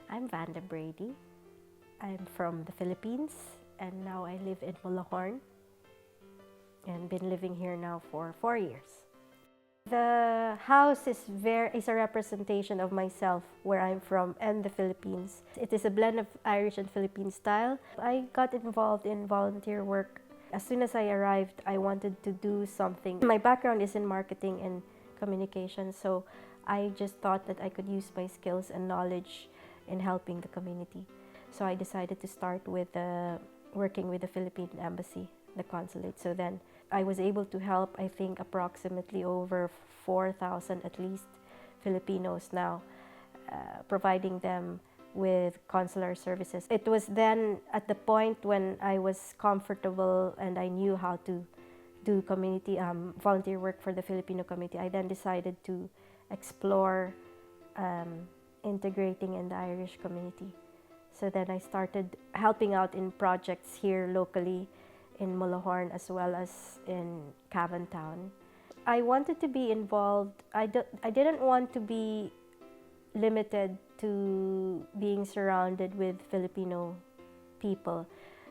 I'm Vanda Brady. I'm from the Philippines and now I live in Molahorn and been living here now for 4 years. The house is a representation of myself, where I'm from, and the Philippines. It is a blend of Irish and Philippine style. I got involved in volunteer work. As soon as I arrived, I wanted to do something. My background is in marketing and communication, so I just thought that I could use my skills and knowledge in helping the community. So I decided to start with working with the Philippine Embassy, the consulate. So then I was able to help, I think, approximately over 4,000 at least Filipinos now, providing them with consular services. It was then at the point when I was comfortable and I knew how to do community volunteer work for the Filipino community. I then decided to explore integrating in the Irish community. So then I started helping out in projects here locally in Molahorn as well as in Cavan town. I wanted to be involved. I didn't want to be limited to being surrounded with Filipino people.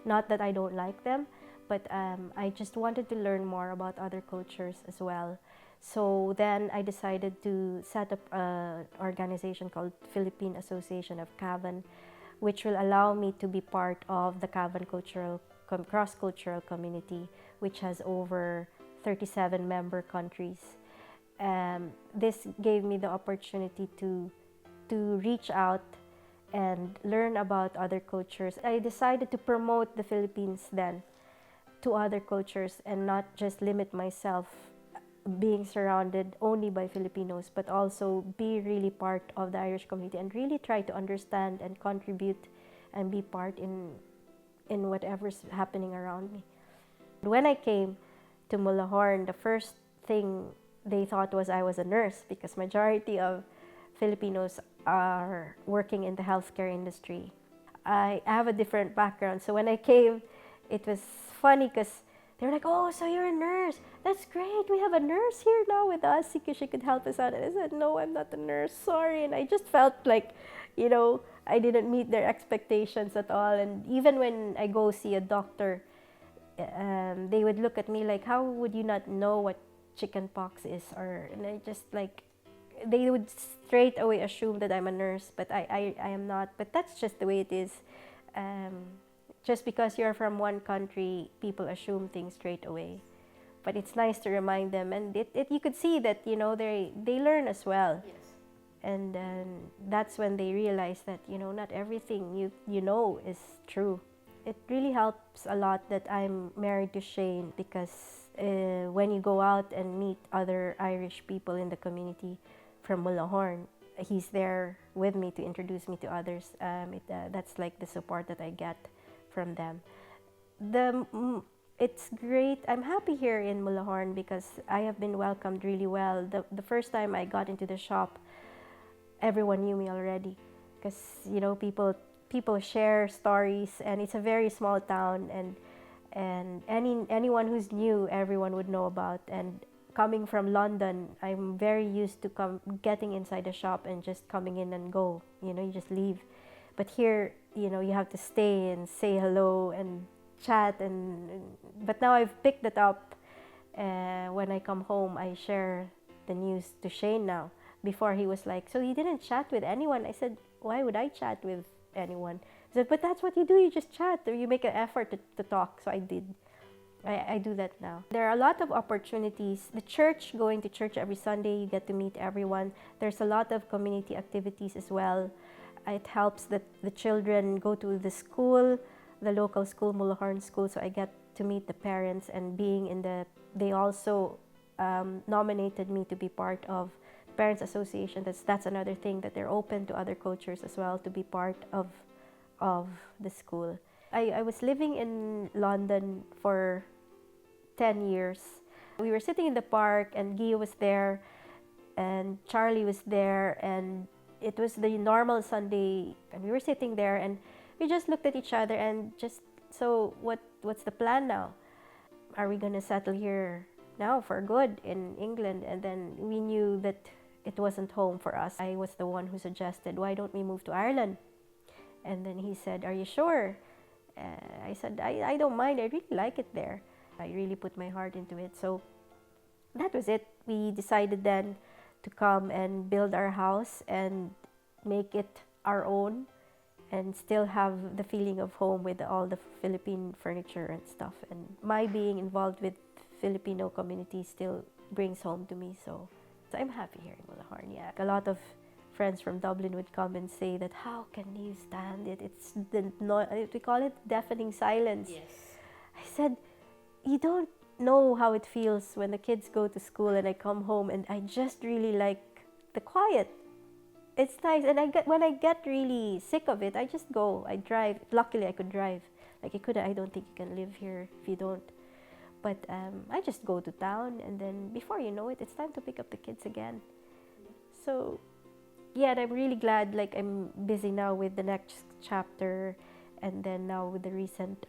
Not that I don't like them, but I just wanted to learn more about other cultures as well. So then I decided to set up an organization called Philippine Association of Cavan, which will allow me to be part of the Cavan cross-cultural community, which has over 37 member countries. This gave me the opportunity to reach out and learn about other cultures. I decided to promote the Philippines then to other cultures and not just limit myself being surrounded only by Filipinos, but also be really part of the Irish community and really try to understand and contribute and be part in whatever's happening around me. When I came to Molahorn, the first thing they thought was I was a nurse, because majority of Filipinos are working in the healthcare industry. I have a different background, so when I came, it was funny because they were like, "Oh, so you're a nurse? That's great. We have a nurse here now with us because she could help us out." And I said, "No, I'm not a nurse. Sorry." And I just felt like, I didn't meet their expectations at all. And even when I go see a doctor, they would look at me like, "How would you not know what chicken pox is?" And I just like, they would straight away assume that I'm a nurse, but I am not. But that's just the way it is. Just because you're from one country, people assume things straight away. But it's nice to remind them, and you could see that they learn as well. Yes. And that's when they realize that not everything you know is true. It really helps a lot that I'm married to Shane, because when you go out and meet other Irish people in the community from Molahorn, he's there with me to introduce me to others. That's like the support that I get from them. It's great. I'm happy here in Molahorn because I have been welcomed really well. The first time I got into the shop, everyone knew me already, because people share stories, and it's a very small town, and anyone who's new, everyone would know about. And coming from London, I'm very used to getting inside the shop and just coming in and go. You just leave. But here, you have to stay and say hello and chat. But now I've picked it up. When I come home, I share the news to Shane now. Before, he was like, "So you didn't chat with anyone?" I said, "Why would I chat with anyone?" He said, "But that's what you do. You just chat, or you make an effort to talk." So I did. I do that now. There are a lot of opportunities. The church, going to church every Sunday, you get to meet everyone. There's a lot of community activities as well. It helps that the children go to the school, the local school, Molahorn School, so I get to meet the parents. And they also nominated me to be part of Parents Association. That's another thing, that they're open to other cultures as well to be part of the school. I was living in London for 10 years. We were sitting in the park, and Guia was there, and Charlie was there, and it was the normal Sunday, and we were sitting there, and we just looked at each other and just, "So what's the plan now? Are we gonna settle here now for good in England?" And then we knew that it wasn't home for us. I was the one who suggested, "Why don't we move to Ireland?" And then he said, "Are you sure?" I said, I don't mind. I really like it there. I really put my heart into it. So that was it. We decided then to come and build our house and make it our own and still have the feeling of home with all the Philippine furniture and stuff. And my being involved with Filipino community still brings home to me. So I'm happy here in Malahorn. Yeah, a lot of friends from Dublin would come and say that, how can you stand it? It's we call it deafening silence. Yes. I said, you don't know how it feels when the kids go to school and I come home and I just really like the quiet. It's nice, and when I get really sick of it, I just go. I drive. Luckily, I could drive. Like I don't think you can live here if you don't. But I just go to town, and then before you know it, it's time to pick up the kids again. So, yeah, and I'm really glad. Like I'm busy now with the next chapter, and then now with the recent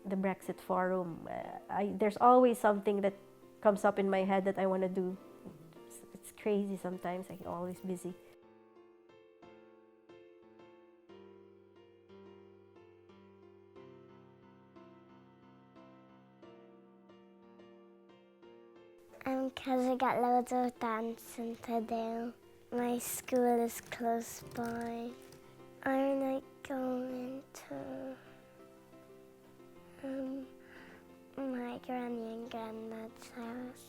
the Brexit forum. There's always something that comes up in my head that I want to do. It's crazy sometimes. I'm always busy. Because I got loads of dancing to do. My school is close by. I like going to my granny and granddad's house.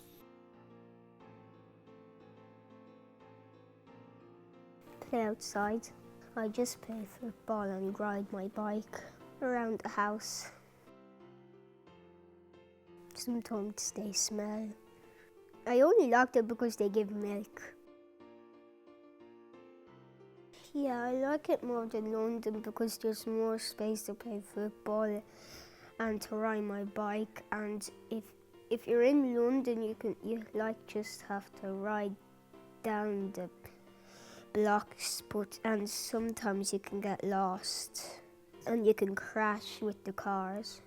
Play outside. I just play football and ride my bike around the house. Sometimes they smell. I only like them because they give milk. Yeah, I like it more than London because there's more space to play football and to ride my bike. And if you're in London, you just have to ride down the blocks, and sometimes you can get lost and you can crash with the cars.